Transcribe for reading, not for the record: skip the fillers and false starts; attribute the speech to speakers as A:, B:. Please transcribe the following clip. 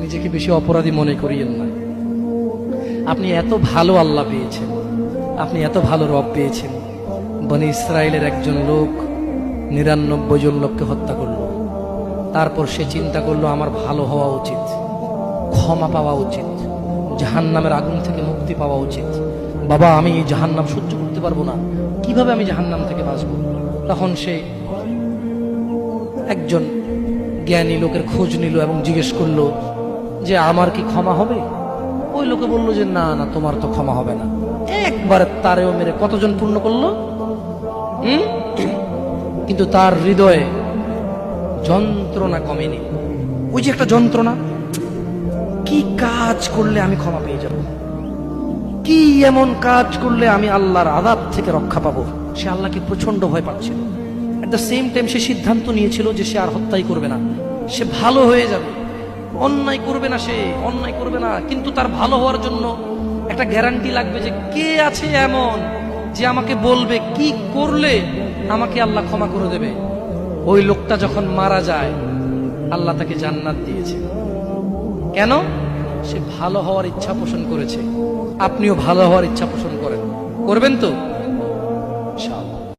A: নিজেকে বেশি অপরাধী মনে করিয়েন না। আপনি এত ভালো আল্লাহ পেয়েছেন, আপনি এত ভালো রব পেয়েছেন। বনি ইসরায়েলের একজন লোক ৯৯ জন লোককে হত্যা করলো। তারপর সে চিন্তা করলো আমার ভালো হওয়া উচিত, ক্ষমা পাওয়া উচিত, জাহান্নামের আগুন থেকে মুক্তি পাওয়া উচিত। বাবা আমি এই জাহান্নাম সহ্য করতে পারবো না, কিভাবে আমি জাহান্নাম থেকে বাঁচবো? তখন সে একজন জ্ঞানী লোকের খোঁজ নিল এবং জিজ্ঞেস করলো যে আমার কি ক্ষমা হবে? ওই লোকে বলল যে না না, তোমার তো ক্ষমা হবে না। একবারে তারেও মেরে কতজন পূর্ণ করলো? কিন্তু তার হৃদয়ে যন্ত্রণা কমেনি। ওই যে একটা যন্ত্রণা, কি কাজ করলে আমি ক্ষমা পেয়ে যাব, কি এমন কাজ করলে আমি আল্লাহর আযাব থেকে রক্ষা পাবো। সে আল্লাহকে প্রচন্ড ভয় পাচ্ছিল। এট দ্য সেম টাইম সে সিদ্ধান্ত নিয়েছিল যে সে আর হত্যাই করবে না, সে ভালো হয়ে যাবে, অন্যায় করবে না, সে অন্যায় করবে না। কিন্তু তার ভালো হওয়ার জন্য একটা গ্যারান্টি লাগবে যে কে আছে এমন যে আমাকে বলবে কি করলে আমাকে আল্লাহ ক্ষমা করে দেবে। ওই লোকটা যখন মারা যায় আল্লাহ তাকে জান্নাত দিয়েছে। কেন? সে ভালো হওয়ার ইচ্ছা পোষণ করেছে। আপনিও ভালো হওয়ার ইচ্ছা পোষণ করেন, করবেন তো?